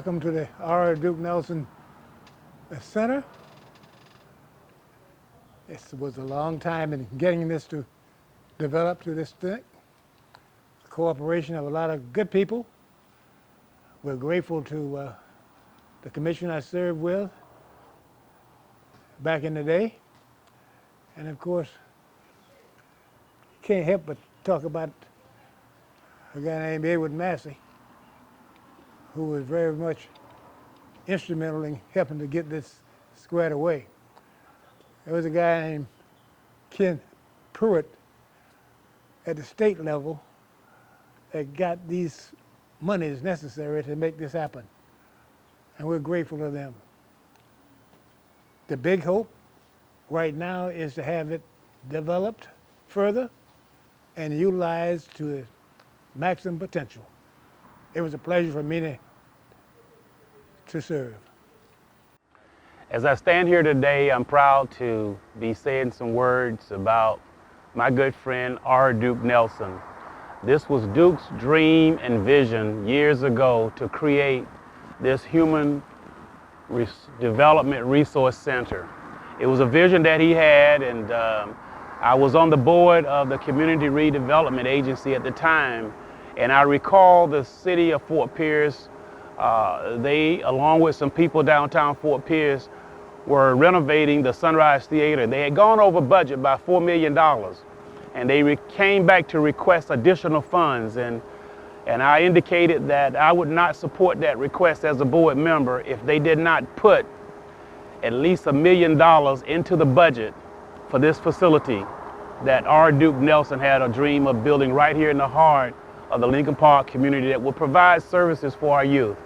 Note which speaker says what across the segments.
Speaker 1: Welcome to the R. Duke Nelson Center. It was a long time in getting this to develop to this thing. The cooperation of a lot of good people. We're grateful to the commission I served with back in the day. And of course, can't help but talk about a guy named Edward Massey, who was very much instrumental in helping to get this squared away. There was a guy named Ken Pruitt at the state level that got these monies necessary to make this happen. And we're grateful to them. The big hope right now is to have it developed further and utilized to its maximum potential. It was a pleasure for me to serve.
Speaker 2: As I stand here today, I'm proud to be saying some words about my good friend R. Duke Nelson. This was Duke's dream and vision years ago to create this Human Development Resource Center. It was a vision that he had, and I was on the board of the Community Redevelopment Agency at the time, and I recall the city of Fort Pierce, they, along with some people downtown Fort Pierce, were renovating the Sunrise Theater. They had gone over budget by $4 million, and they came back to request additional funds, and I indicated that I would not support that request as a board member if they did not put at least $1 million into the budget for this facility that R. Duke Nelson had a dream of building right here in the heart of the Lincoln Park community that will provide services for our youth.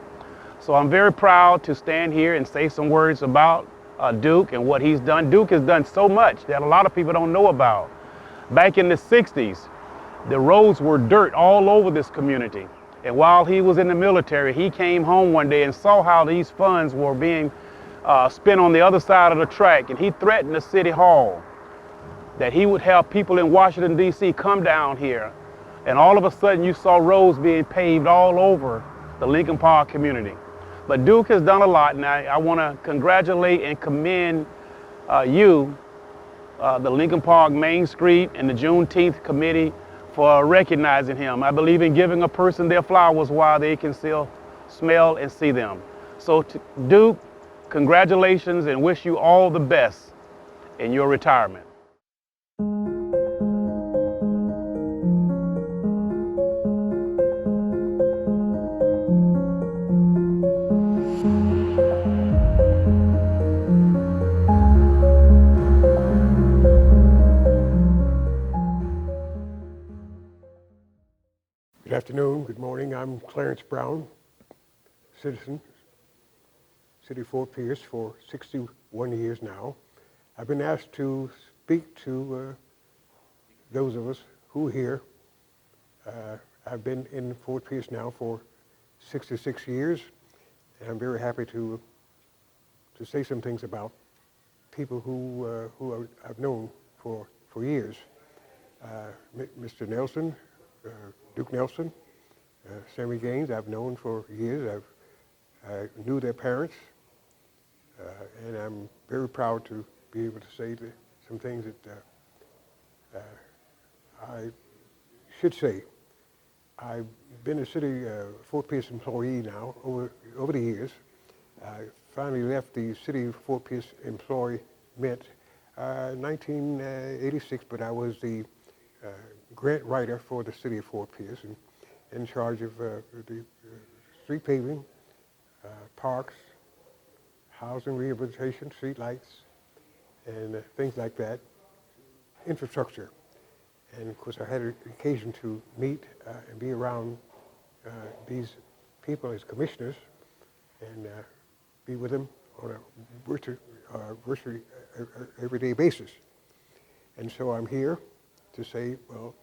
Speaker 2: So I'm very proud to stand here and say some words about Duke and what he's done. Duke has done so much that a lot of people don't know about. Back in the 60s, the roads were dirt all over this community. And while he was in the military, he came home one day and saw how these funds were being spent on the other side of the track. And he threatened the city hall that he would have people in Washington, D.C. come down here. And all of a sudden, you saw roads being paved all over the Lincoln Park community. But Duke has done a lot, and I want to congratulate and commend you, the Lincoln Park Main Street and the Juneteenth Committee for recognizing him. I believe in giving a person their flowers while they can still smell and see them. So Duke, congratulations, and wish you all the best in your retirement.
Speaker 3: Good afternoon, good morning. I'm Clarence Brown, citizen, City of Fort Pierce for 61 years now. I've been asked to speak to those of us who are here. I've been in Fort Pierce now for 66 years, and I'm very happy to say some things about people who I've known for years. Mr. Nelson, Duke Nelson, Sammy Gaines, I've known for years. I knew their parents, and I'm very proud to be able to say some things that I should say. I've been a city Fort Pierce employee now over the years. I finally left the city of Fort Pierce employment 1986, but I was the grant writer for the city of Fort Pierce and in charge of the street paving, parks, housing rehabilitation, street lights, and things like that, infrastructure. And of course I had an occasion to meet and be around these people as commissioners and be with them on a virtually everyday basis. And so I'm here to say, well,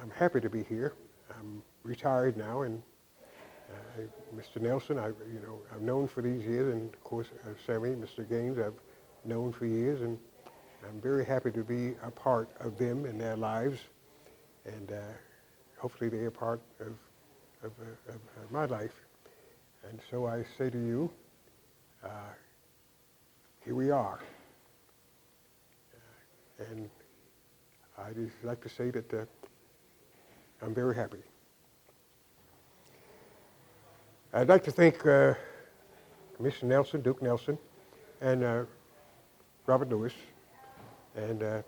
Speaker 3: I'm happy to be here. I'm retired now, and Mr. Nelson, I've known for these years, and of course Sammy, Mr. Gaines, I've known for years, and I'm very happy to be a part of them and their lives, and hopefully they're a part of my life. And so I say to you, here we are. And I just like to say that I'm very happy. I'd like to thank Commissioner Nelson, Duke Nelson, and Robert Lewis, and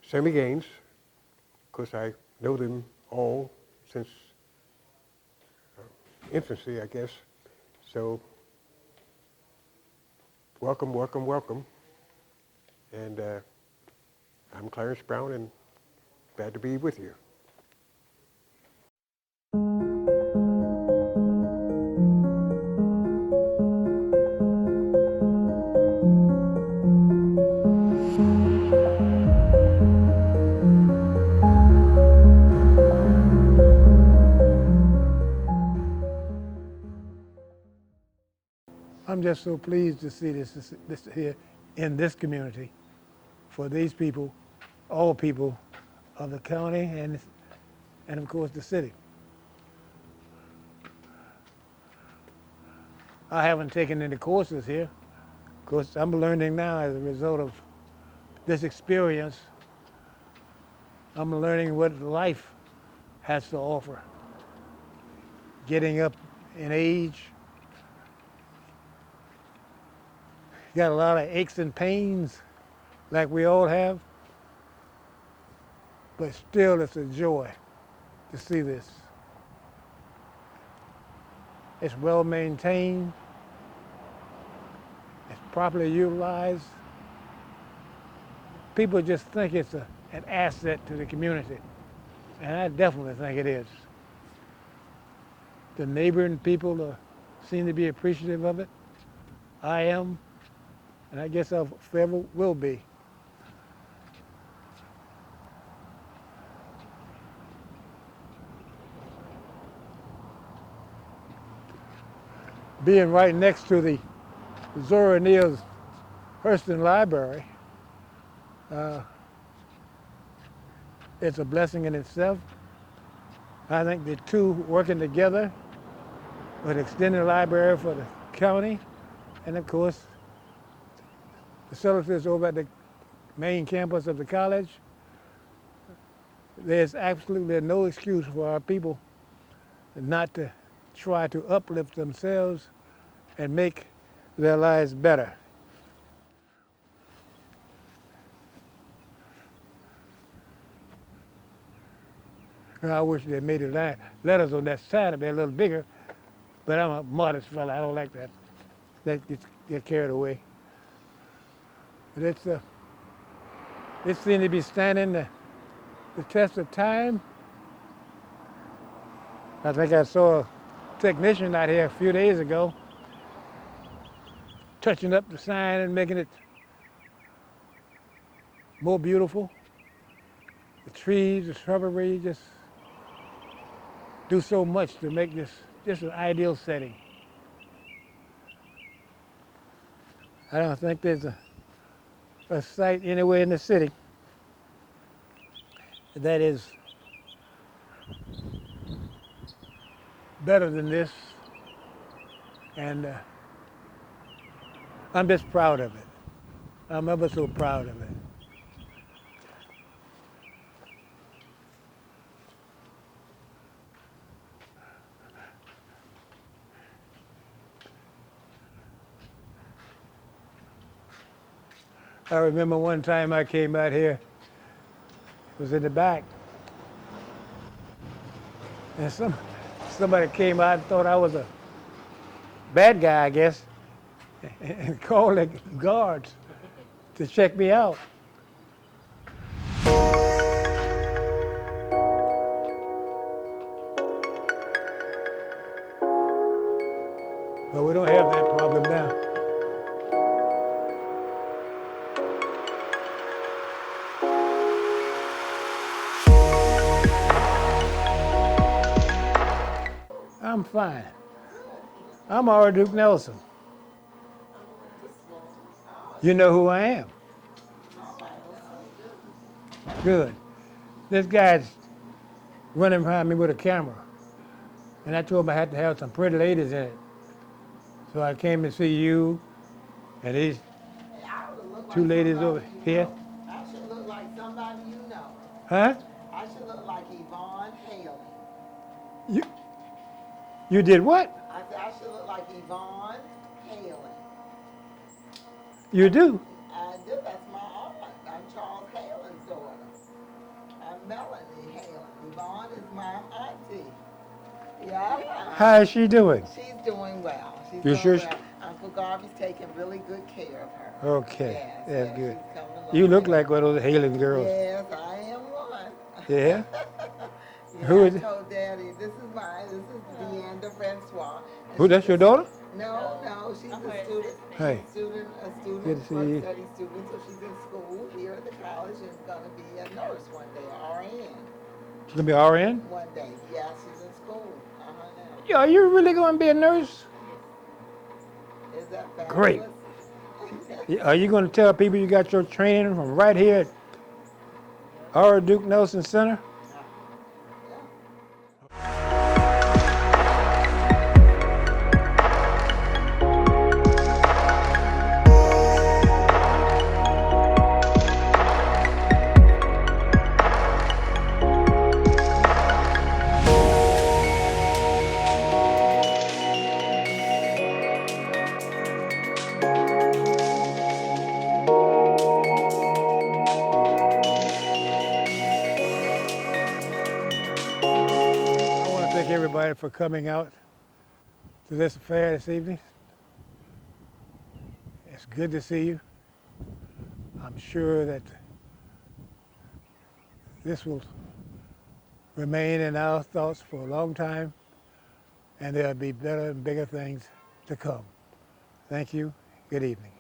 Speaker 3: Sammy Gaines, because I know them all since infancy, I guess. So, welcome, welcome, welcome. And I'm Clarence Brown, and glad to be with you.
Speaker 1: I'm just so pleased to see this here in this community for these people, all people of the county and of course the city. I haven't taken any courses here. Of course, I'm learning now as a result of this experience. I'm learning what life has to offer. Getting up in age, got a lot of aches and pains like we all have, but still it's a joy to see this. It's well maintained, it's properly utilized. People just think it's an asset to the community, and I definitely think it is. The neighboring people seem to be appreciative of it. I am, and I guess I forever will be. Being right next to the Zora Neale's Hurston Library, it's a blessing in itself. I think the two working together with extended library for the county, and of course, facilities over at the main campus of the college, there's absolutely no excuse for our people not to try to uplift themselves and make their lives better. I wish they made the letters on that side to be a little bigger, but I'm a modest fella. I don't like that. That get carried away. But it seems to be standing the test of time. I think I saw a technician out here a few days ago touching up the sign and making it more beautiful. The trees, the shrubbery just do so much to make this just an ideal setting. I don't think there's a site anywhere in the city that is better than this, and I'm just proud of it. I'm ever so proud of it. I remember one time I came out here, it was in the back, and somebody came out and thought I was a bad guy, I guess, and called the guards to check me out. But we don't have that problem now. I'm fine. I'm R. Duke Nelson. You know who I am. Good. This guy's running behind me with a camera. And I told him I had to have some pretty ladies in it. So I came to see you and these
Speaker 4: Hey, I would look
Speaker 1: two
Speaker 4: like
Speaker 1: ladies
Speaker 4: somebody
Speaker 1: over
Speaker 4: you
Speaker 1: here.
Speaker 4: know. I should look like somebody you know.
Speaker 1: Huh?
Speaker 4: I should look like Yvonne Haley.
Speaker 1: You, you did what?
Speaker 4: I said I should look like Yvonne Haley.
Speaker 1: You do?
Speaker 4: I do. That's my aunt. I'm Charles Halen's daughter. I'm Melanie Halen. Yvonne is my auntie. Yeah.
Speaker 1: How is she doing?
Speaker 4: She's doing well. She's
Speaker 1: You
Speaker 4: doing
Speaker 1: sure?
Speaker 4: well. Uncle Garvey's taking really good care of her.
Speaker 1: Okay,
Speaker 4: Yes,
Speaker 1: that's
Speaker 4: yes,
Speaker 1: good.
Speaker 4: she's coming along
Speaker 1: You look
Speaker 4: well.
Speaker 1: like one of those Halen girls.
Speaker 4: Yes, I am one.
Speaker 1: Yeah?
Speaker 4: Yeah,
Speaker 1: Who
Speaker 4: I
Speaker 1: is it?
Speaker 4: told Daddy, this is mine. This is Deanna Francois. And
Speaker 1: Who, that's
Speaker 4: she's
Speaker 1: your
Speaker 4: a-
Speaker 1: daughter?
Speaker 4: No, she's a student.
Speaker 1: Hey.
Speaker 4: She's a student,
Speaker 1: Good to see
Speaker 4: work
Speaker 1: you.
Speaker 4: study student. So she's in school here at the college and going to be a nurse one day, RN.
Speaker 1: She's gonna be RN?
Speaker 4: One day. Yeah, she's in school. Now.
Speaker 1: Yeah, are you really gonna be a nurse?
Speaker 4: Is that fabulous?
Speaker 1: Great. Are you gonna tell people you got your training from right here at R. Duke Nelson Center? I want to thank everybody for coming out to this affair this evening. It's good to see you. I'm sure that this will remain in our thoughts for a long time, and there'll be better and bigger things to come. Thank you. Good evening.